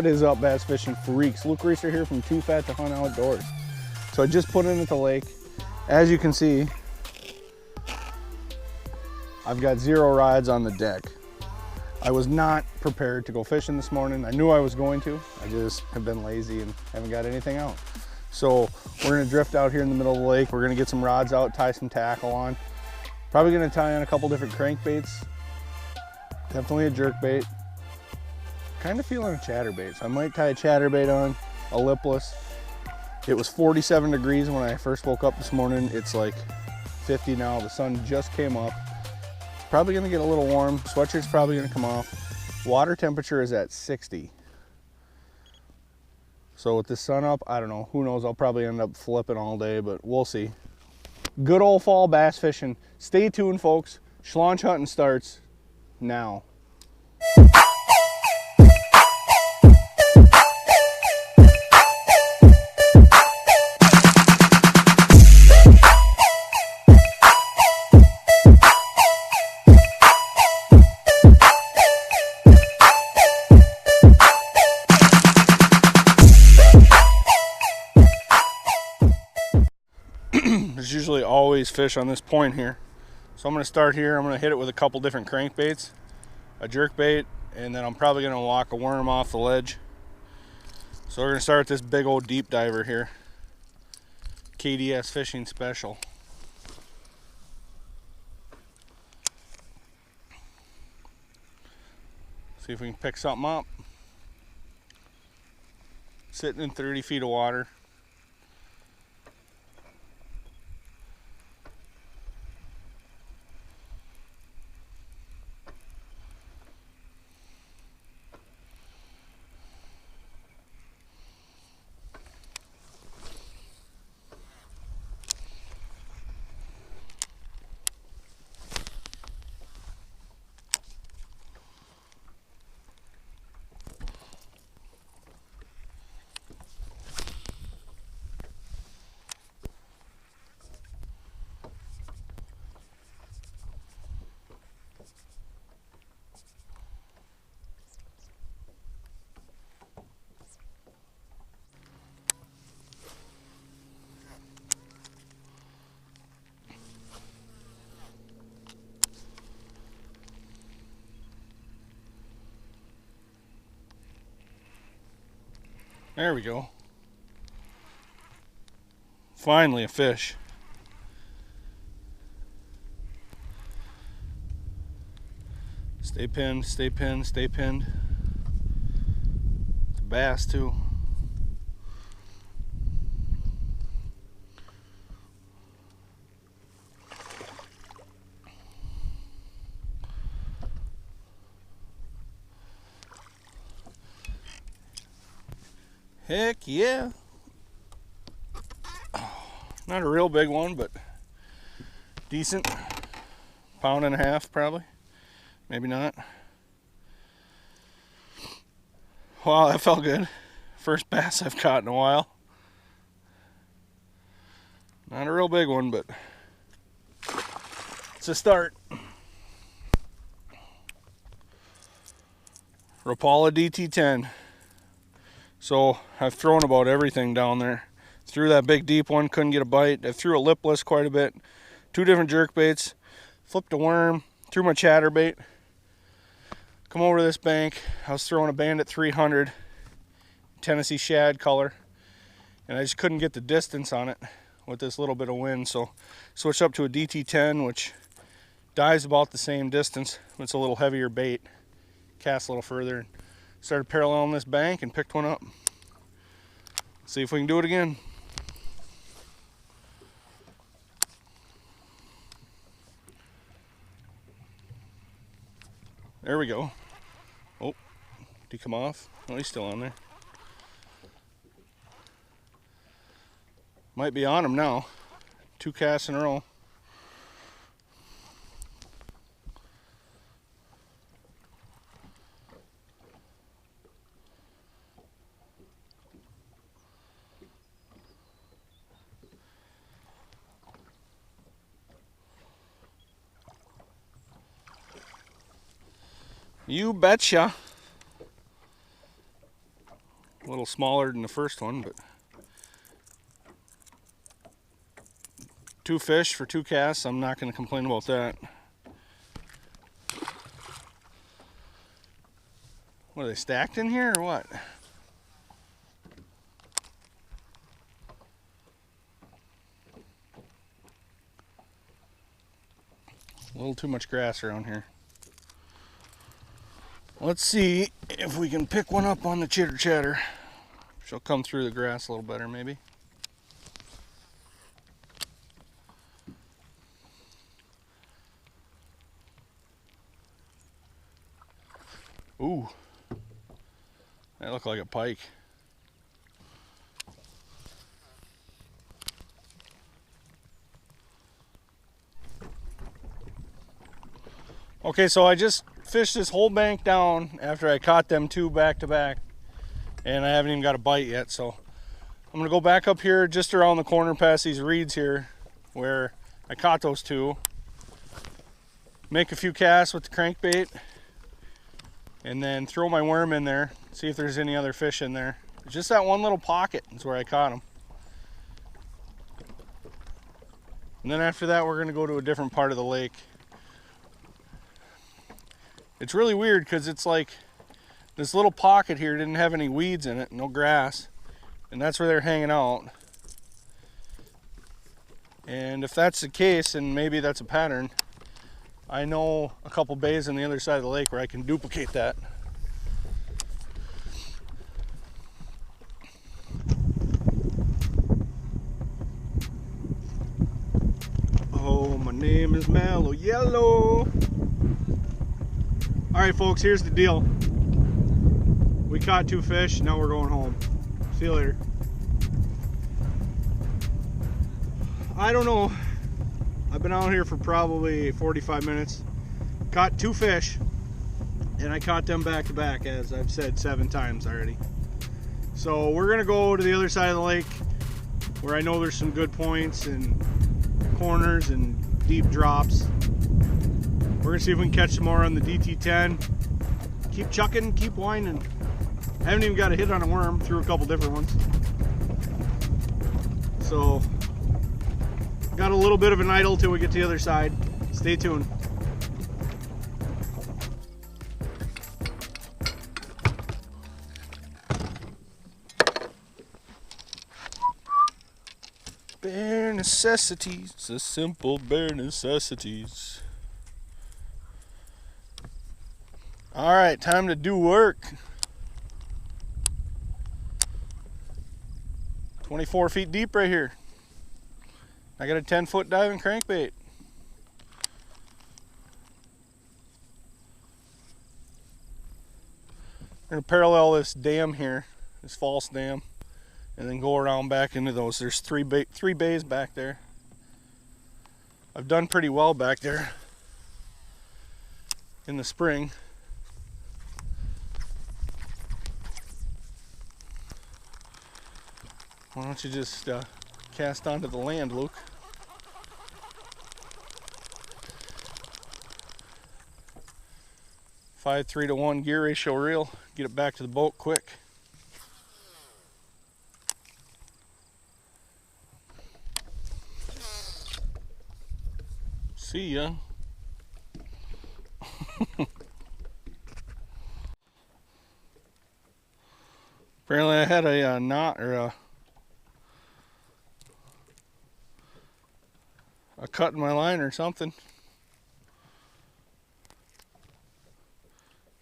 What is up, bass fishing freaks? Luke Reeser here from Too Fat to Hunt Outdoors. So I just put in at the lake. As you can see, I've got 0 rods on the deck. I was not prepared to go fishing this morning. I knew I was going to. I just have been lazy and haven't got anything out. So we're gonna drift out here in the middle of the lake. We're gonna get some rods out, tie some tackle on. Probably gonna tie on a couple different crankbaits. Definitely a jerkbait. Kind of feeling a chatterbait. So I might tie a chatterbait on, a lipless. It was 47 degrees when I first woke up this morning. It's like 50 now. The sun just came up. It's probably gonna get a little warm. Sweatshirt's probably gonna come off. Water temperature is at 60. So with the sun up, I don't know, who knows, I'll probably end up flipping all day, but we'll see. Good old fall bass fishing. Stay tuned, folks. Schlaunch hunting starts now. There's usually always fish on this point here. So I'm gonna start here. I'm gonna hit it with a couple different crankbaits, a jerkbait, and then I'm probably gonna walk a worm off the ledge. So we're gonna start with this big old deep diver here. KDS Fishing Special. See if we can pick something up. Sitting in 30 feet of water. There we go. Finally a fish. Stay pinned, stay pinned, stay pinned. It's a bass too. Heck yeah. Not a real big one, but decent. 1.5 pounds probably. Maybe not. Wow, that felt good. First bass I've caught in a while. Not a real big one, but it's a start. Rapala DT10. So I've thrown about everything down there. Threw that big deep one, couldn't get a bite. I threw a lipless quite a bit. 2 different jerkbaits. Flipped a worm, threw my chatterbait. Come over to this bank. I was throwing a Bandit 300 Tennessee shad color, and I just couldn't get the distance on it with this little bit of wind. So switched up to a DT10, which dives about the same distance. It's a little heavier bait. Cast a little further. Started paralleling this bank and picked one up. See if we can do it again. There we go. Oh, did he come off? Oh, he's still on there. Might be on him now. 2 casts in a row. You betcha. A little smaller than the first one, but 2 fish for 2 casts. I'm not going to complain about that. What, are they stacked in here or what? A little too much grass around here. Let's see if we can pick one up on the chitter chatter. She'll come through the grass a little better maybe. Ooh, that looked like a pike. Okay, so I just fished this whole bank down after I caught them 2 back to back, and I haven't even got a bite yet. So I'm gonna go back up here just around the corner past these reeds here where I caught those 2, make a few casts with the crankbait, and then throw my worm in there, see if there's any other fish in there. Just that one little pocket is where I caught them. And then after that, we're gonna go to a different part of the lake. It's really weird because it's like this little pocket here didn't have any weeds in it, no grass, and that's where they're hanging out. And if that's the case, and maybe that's a pattern, I know a couple bays on the other side of the lake where I can duplicate that. Oh, my name is Mellow Yellow. All right, folks, here's the deal. We caught 2 fish, now we're going home. See you later. I don't know. I've been out here for probably 45 minutes. Caught 2 fish, and I caught them back to back, as I've said 7 times already. So we're gonna go to the other side of the lake where I know there's some good points and corners and deep drops. We're gonna see if we can catch some more on the DT10. Keep chucking, keep winding. Haven't even got a hit on a worm, threw a couple different ones. So, got a little bit of an idle till we get to the other side. Stay tuned. Bare necessities, the simple bare necessities. All right, time to do work. 24 feet deep right here. I got a 10-foot diving crankbait. I'm gonna parallel this dam here, this false dam, and then go around back into those. There's three bays back there. I've done pretty well back there in the spring. Why don't you just cast onto the land, Luke? Five 3-to-1 gear ratio reel. Get it back to the boat quick. See ya. Apparently I had a knot or a cut in my line or something.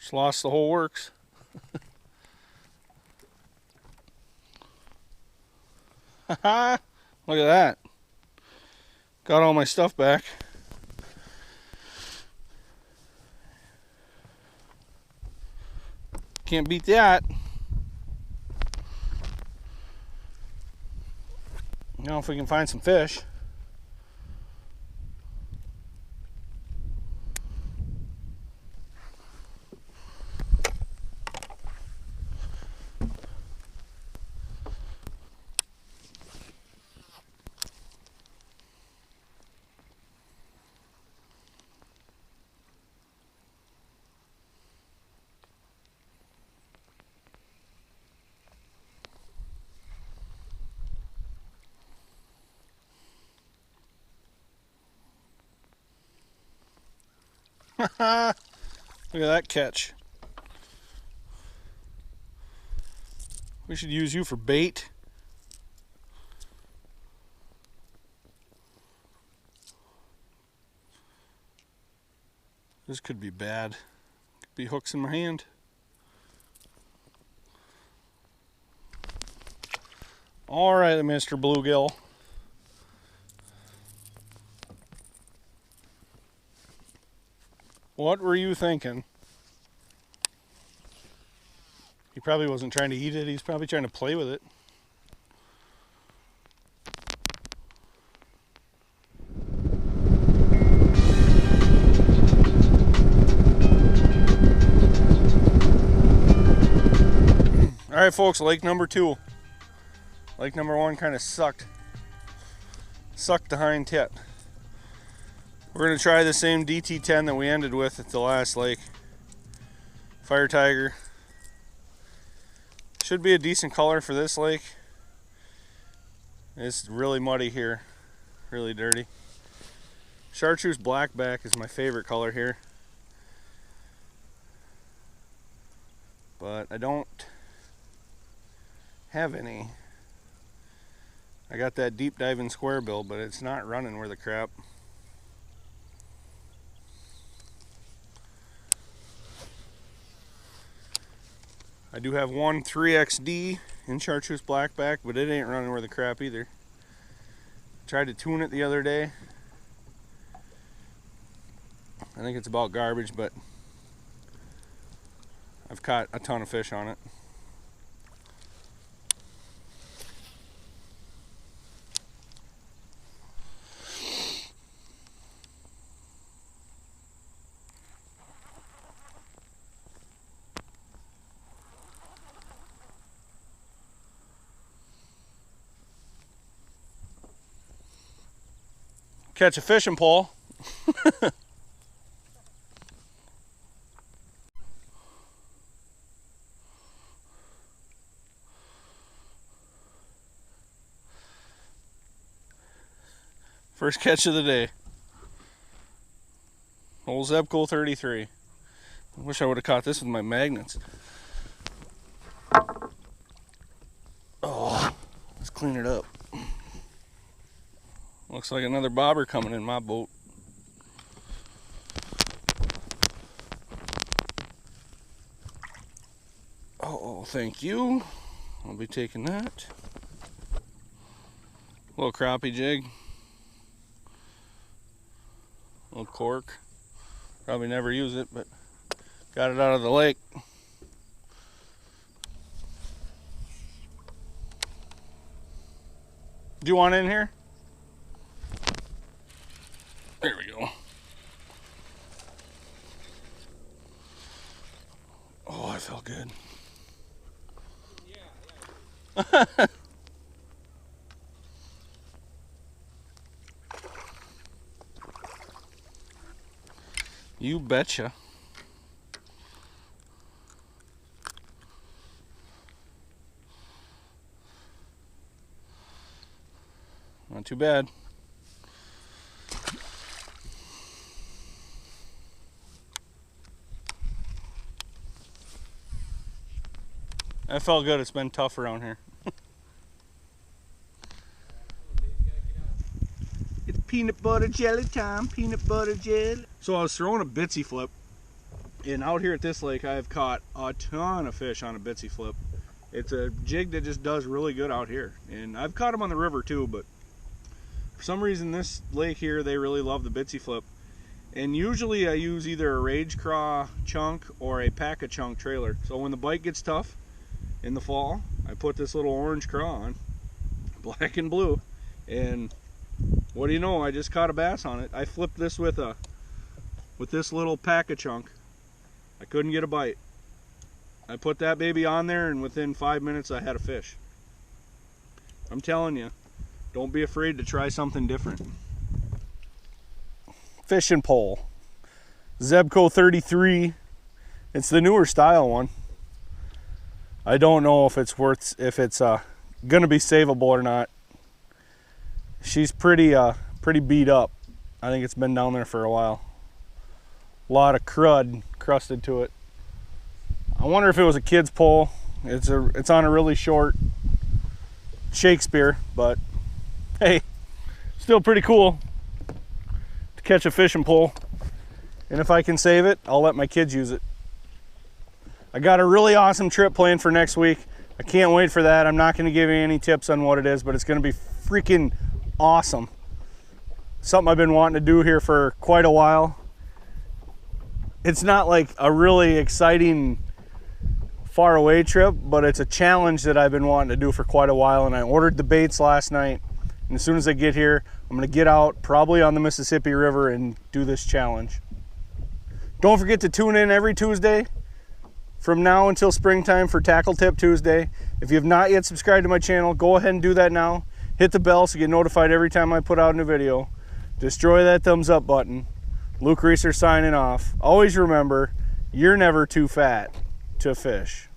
Just lost the whole works. Haha! Look at that. Got all my stuff back. Can't beat that. Now if we can find some fish. Look at that catch. We should use you for bait. This could be bad. Could be hooks in my hand. All right, Mr. Bluegill. What were you thinking? He probably wasn't trying to eat it. He's probably trying to play with it. All right, folks, lake number 2. Lake number 1 kind of sucked the hind tit. We're gonna try the same DT10 that we ended with at the last lake. Fire Tiger. Should be a decent color for this lake. It's really muddy here, really dirty. Chartreuse blackback is my favorite color here, but I don't have any. I got that deep diving square bill, but it's not running worth a crap. I do have one 3XD in chartreuse blackback, but it ain't running worth a crap either. Tried to tune it the other day. I think it's about garbage, but I've caught a ton of fish on it. Catch a fishing pole. First catch of the day. Old Zebco 33. I wish I would have caught this with my magnets. Oh, let's clean it up. Looks like another bobber coming in my boat. Oh, thank you. I'll be taking that. Little crappie jig. Little cork. Probably never use it, but got it out of the lake. Do you want it in here? There we go. Oh, I felt good. Yeah. You betcha. Not too bad. That felt good. It's been tough around here. It's peanut butter jelly time, peanut butter jelly. So I was throwing a bitsy flip, and out here at this lake I've caught a ton of fish on a bitsy flip. It's a jig that just does really good out here, and I've caught them on the river too, but for some reason this lake here, they really love the bitsy flip. And usually I use either a Rage Craw chunk or a Pack-A-Chunk trailer. So when the bite gets tough in the fall, I put this little orange craw on, black and blue, and what do you know, I just caught a bass on it. I flipped this with this little Pack-A-Chunk. I couldn't get a bite. I put that baby on there, and within 5 minutes I had a fish. I'm telling you, don't be afraid to try something different. Fishing pole, Zebco 33. It's the newer style one. I don't know if it's gonna be savable or not. She's pretty beat up. I think it's been down there for a while. a lot of crud crusted to it. I wonder if it was a kid's pole. It's on a really short Shakespeare, but hey, still pretty cool to catch a fishing pole. And if I can save it, I'll let my kids use it. I got a really awesome trip planned for next week. I can't wait for that. I'm not going to give you any tips on what it is, but it's going to be freaking awesome. Something I've been wanting to do here for quite a while. It's not like a really exciting far away trip, but it's a challenge that I've been wanting to do for quite a while, and I ordered the baits last night. And as soon as I get here, I'm going to get out probably on the Mississippi River and do this challenge. Don't forget to tune in every Tuesday from now until springtime for Tackle Tip Tuesday. If you have not yet subscribed to my channel, go ahead and do that now. Hit the bell so you get notified every time I put out a new video. Destroy that thumbs up button. Luke Reeser signing off. Always remember, you're never too fat to fish.